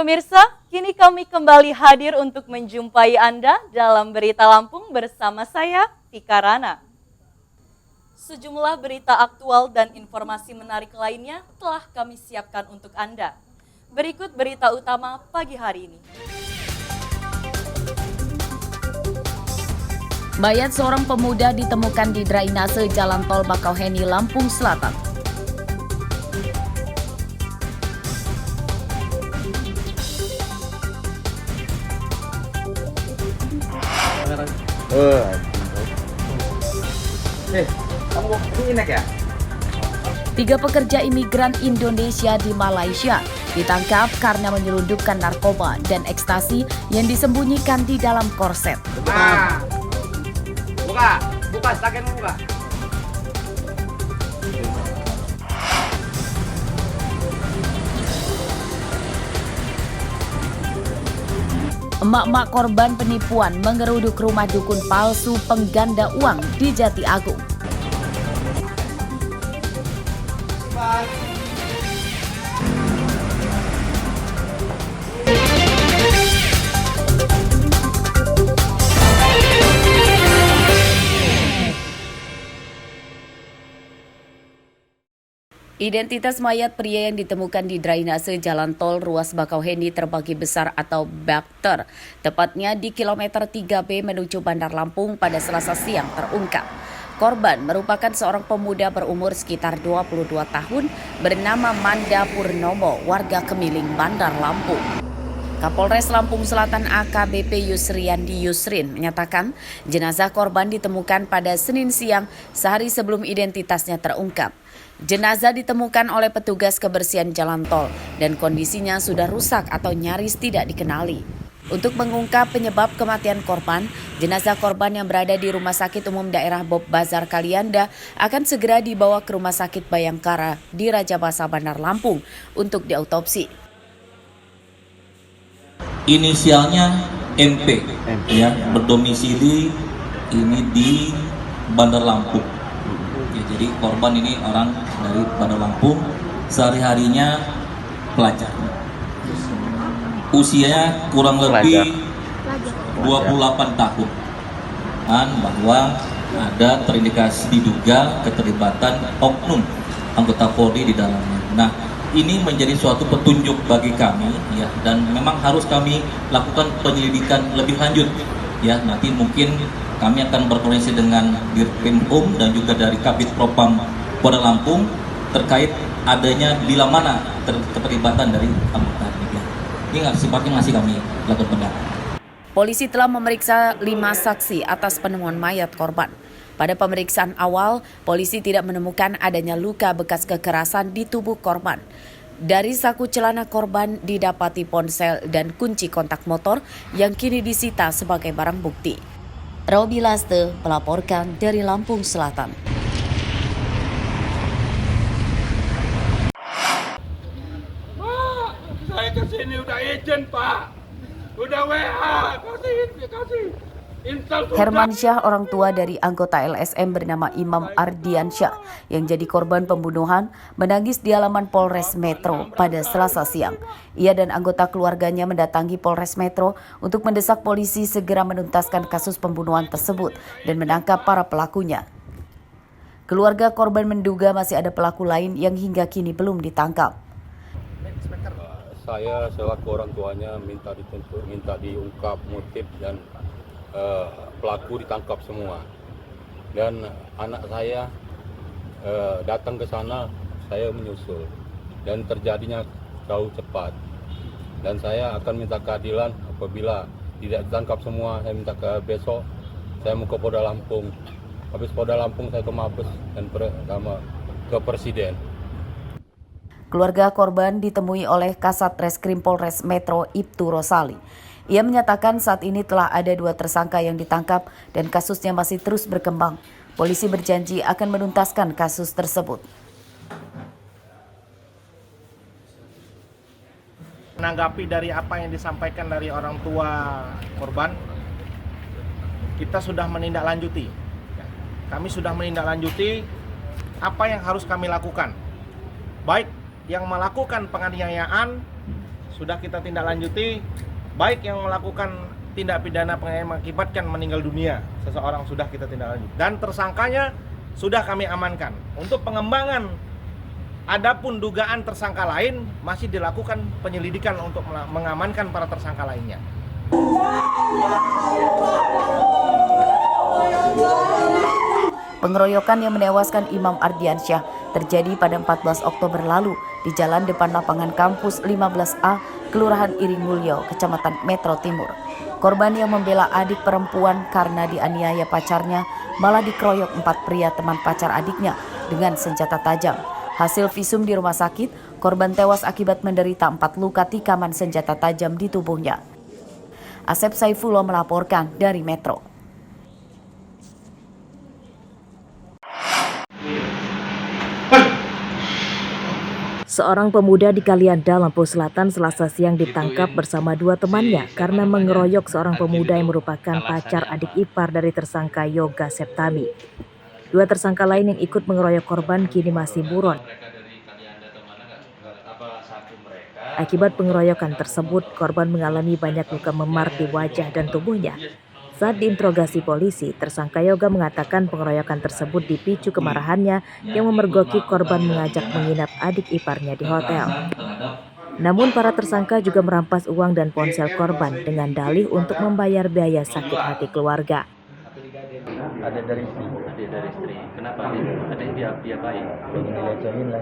Pemirsa, kini kami kembali hadir untuk menjumpai Anda dalam Berita Lampung bersama saya, Tika Rana. Sejumlah berita aktual dan informasi menarik lainnya telah kami siapkan untuk Anda. Berikut berita utama pagi hari ini. Mayat seorang pemuda ditemukan di drainase Jalan Tol Bakauheni, Lampung Selatan. Kamu ini ya? 3 pekerja imigran Indonesia di Malaysia ditangkap karena menyelundupkan narkoba dan ekstasi yang disembunyikan di dalam korset. Nah, buka, silakan buka. Emak-emak korban penipuan mengeruduk rumah dukun palsu pengganda uang di Jati Agung. Identitas mayat pria yang ditemukan di drainase Jalan Tol Ruas Bakauheni Terbagi Besar atau BAKTER, tepatnya di kilometer 3B menuju Bandar Lampung pada Selasa siang terungkap. Korban merupakan seorang pemuda berumur sekitar 22 tahun bernama Manda Purnomo, warga Kemiling, Bandar Lampung. Kapolres Lampung Selatan AKBP Yusriandi Yusrin menyatakan jenazah korban ditemukan pada Senin siang sehari sebelum identitasnya terungkap. Jenazah ditemukan oleh petugas kebersihan jalan tol dan kondisinya sudah rusak atau nyaris tidak dikenali. Untuk mengungkap penyebab kematian korban, jenazah korban yang berada di Rumah Sakit Umum Daerah Bob Bazar Kalianda akan segera dibawa ke Rumah Sakit Bayangkara di Rajabasa Bandar Lampung untuk diautopsi. Inisialnya MP. Ya, berdomisili ini di Bandar Lampung. Ya, jadi korban ini orang dari Bandar Lampung, sehari-harinya pelajar. Usianya kurang lebih 28 tahun. Dan bahwa ada terindikasi diduga keterlibatan oknum anggota Polri di dalamnya. Nah, ini menjadi suatu petunjuk bagi kami ya, dan memang harus kami lakukan penyelidikan lebih lanjut ya. Nanti mungkin kami akan berkoordinasi dengan Dirkrimum dan juga dari Kabid Propam Polda Lampung terkait adanya bila mana keterlibatan dari anggota ini. Ini sifatnya masih kami lakukan pendalaman. Polisi telah memeriksa 5 saksi atas penemuan mayat korban. Pada pemeriksaan awal, polisi tidak menemukan adanya luka bekas kekerasan di tubuh korban. Dari saku celana korban didapati ponsel dan kunci kontak motor yang kini disita sebagai barang bukti. Robi Laste melaporkan dari Lampung Selatan. Pak, saya kesini udah izin Pak, udah WA, kasih. Hermansyah, orang tua dari anggota LSM bernama Imam Ardiansyah yang jadi korban pembunuhan, menangis di halaman Polres Metro pada Selasa siang. Ia dan anggota keluarganya mendatangi Polres Metro untuk mendesak polisi segera menuntaskan kasus pembunuhan tersebut dan menangkap para pelakunya. Keluarga korban menduga masih ada pelaku lain yang hingga kini belum ditangkap. Saya selaku orang tuanya minta diungkap motif dan pelaku ditangkap semua. Dan anak saya datang ke sana, saya menyusul dan terjadinya jauh cepat. Dan saya akan minta keadilan apabila tidak ditangkap semua. Saya minta ke besok saya mau ke Polda Lampung. Habis Polda Lampung saya ke Mabes dan ke Presiden. Keluarga korban ditemui oleh Kasat Reskrim Polres Metro Ibtu Rosali. Ia menyatakan saat ini telah ada 2 tersangka yang ditangkap dan kasusnya masih terus berkembang. Polisi berjanji akan menuntaskan kasus tersebut. Menanggapi dari apa yang disampaikan dari orang tua korban, kita sudah menindaklanjuti. Kami sudah menindaklanjuti apa yang harus kami lakukan. Baik yang melakukan penganiayaan sudah kita tindak lanjuti, baik yang melakukan tindak pidana penganiayaan mengakibatkan meninggal dunia seseorang sudah kita tindak lanjut, dan tersangkanya sudah kami amankan. Untuk pengembangan, adapun dugaan tersangka lain masih dilakukan penyelidikan untuk mengamankan para tersangka lainnya. Pengeroyokan yang menewaskan Imam Ardiansyah terjadi pada 14 Oktober lalu di jalan depan lapangan kampus 15A, Kelurahan Iring Mulyo, Kecamatan Metro Timur. Korban yang membela adik perempuan karena dianiaya pacarnya malah dikeroyok 4 pria teman pacar adiknya dengan senjata tajam. Hasil visum di rumah sakit, korban tewas akibat menderita 4 luka tikaman senjata tajam di tubuhnya. Asep Saifullah melaporkan dari Metro. Seorang pemuda di Kalianda, Lampung Selatan, Selasa siang ditangkap bersama 2 temannya karena mengeroyok seorang pemuda yang merupakan pacar adik ipar dari tersangka Yoga Septami. 2 tersangka lain yang ikut mengeroyok korban kini masih buron. Akibat pengeroyokan tersebut, korban mengalami banyak luka memar di wajah dan tubuhnya. Saat diinterogasi polisi, tersangka Yoga mengatakan pengeroyokan tersebut dipicu kemarahannya yang memergoki korban mengajak menginap adik iparnya di hotel. Namun para tersangka juga merampas uang dan ponsel korban dengan dalih untuk membayar biaya sakit hati keluarga. Ada dari istri. Kenapa? Ada yang diapain? Dilecehin lah.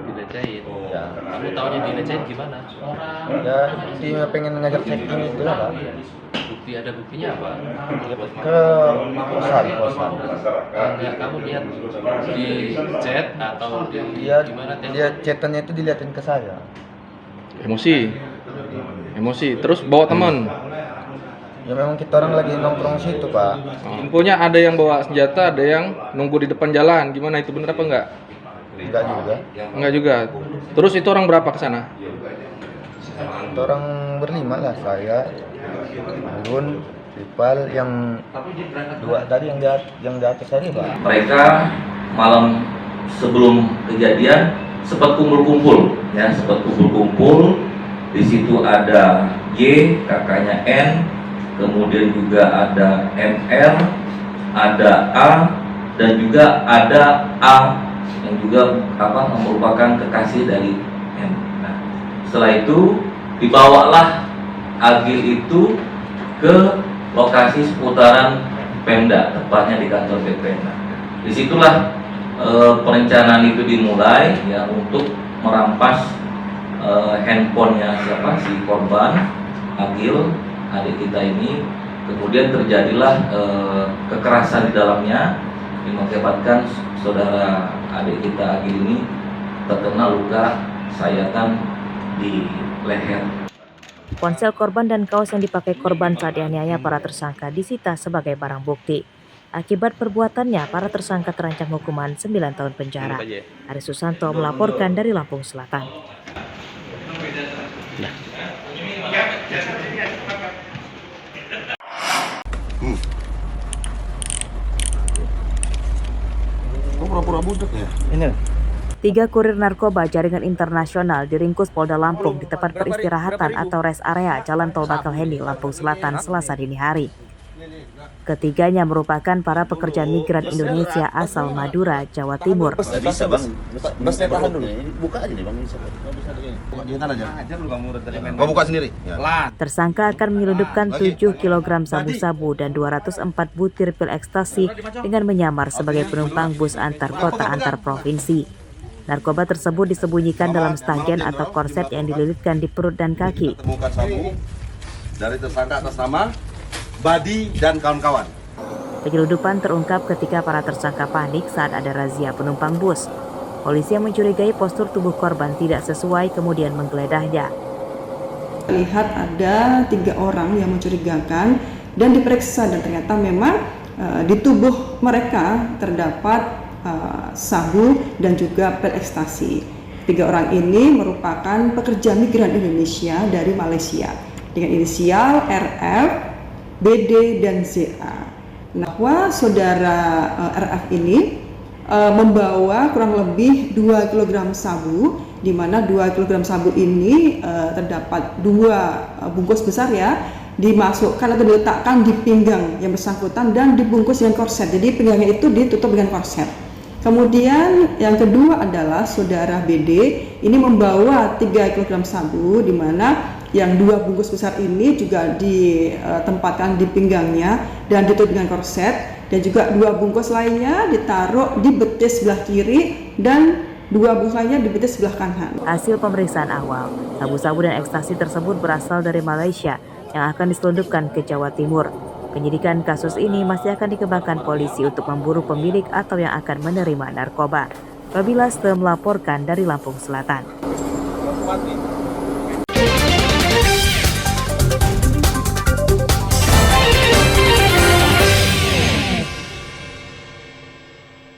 Dilecehin? Ya. Kamu tahunya dilecehin gimana? Ya, dia pengen ngajak checking itu lah, Pak. Ada buktinya apa? Ke kosan. Enggak, kamu lihat di chat atau di gimana? Dia chatannya itu diliatin ke saya. Emosi. Terus bawa teman. Ya memang kita orang lagi nongkrong situ, Pak. Infonya ada yang bawa senjata, ada yang nunggu di depan jalan. Gimana, itu benar apa enggak? Enggak juga. Enggak juga. Terus itu orang berapa ke sana? Kita orang berlima lah, saya, Burun, Ipal, yang 2 tadi yang di atas tadi, Pak. Mereka malam sebelum kejadian sempat kumpul-kumpul. Di situ ada Y, kakaknya N, kemudian juga ada MR, ada A, dan juga ada A yang juga merupakan kekasih dari N. Nah, setelah itu dibawalah Agil itu ke lokasi seputaran Pemda, tepatnya di kantor Pemda. Disitulah perencanaan itu dimulai ya untuk merampas handphonenya si korban Agil, adik kita ini. Kemudian terjadilah kekerasan di dalamnya yang mengakibatkan saudara adik kita Agil ini terkena luka sayatan di leher. Ponsel korban dan kaos yang dipakai korban saat dianiaya para tersangka disita sebagai barang bukti. Akibat perbuatannya, para tersangka terancam hukuman 9 tahun penjara. Ari Susanto melaporkan dari Lampung Selatan. Pura-pura budak ya? Ini. 3 kurir narkoba jaringan internasional diringkus Polda Lampung di tempat peristirahatan atau rest area Jalan Tol Bakauheni, Lampung Selatan, Selasa dini hari. Ketiganya merupakan para pekerja migran Indonesia asal Madura, Jawa Timur. Bisa, Bang. Basnya tahan dulu. Buka aja nih, Bang. Mau buka sendiri? Ya. Tersangka akan menyelundupkan 7 kg sabu-sabu dan 204 butir pil ekstasi dengan menyamar sebagai penumpang bus antar kota antar provinsi. Narkoba tersebut disembunyikan dalam stagen atau korset yang dililitkan di perut dan kaki. Temukan sabu dari tersangka atas nama Badi dan kawan-kawan. Penyelundupan terungkap ketika para tersangka panik saat ada razia penumpang bus. Polisi yang mencurigai postur tubuh korban tidak sesuai kemudian menggeledahnya. Lihat ada 3 orang yang mencurigakan dan diperiksa dan ternyata memang di tubuh mereka terdapat sabu dan juga pil ekstasi. 3 orang ini merupakan pekerja migran Indonesia dari Malaysia dengan inisial RF, BD, dan ZA. Bahwa saudara RF ini membawa kurang lebih 2 kg sabu, di mana 2 kg sabu ini terdapat 2 bungkus besar ya, dimasukkan atau diletakkan di pinggang yang bersangkutan dan dibungkus dengan korset. Jadi pinggangnya itu ditutup dengan korset. Kemudian yang kedua adalah saudara BD ini membawa 3 kg sabu, di mana yang 2 bungkus besar ini juga ditempatkan di pinggangnya dan ditutup dengan korset, dan juga 2 bungkus lainnya ditaruh di betis sebelah kiri dan 2 bungkus lainnya di betis sebelah kanan. Hasil pemeriksaan awal, sabu-sabu dan ekstasi tersebut berasal dari Malaysia yang akan diselundupkan ke Jawa Timur. Penyidikan kasus ini masih akan dikembangkan polisi untuk memburu pemilik atau yang akan menerima narkoba. Babila Ste melaporkan dari Lampung Selatan.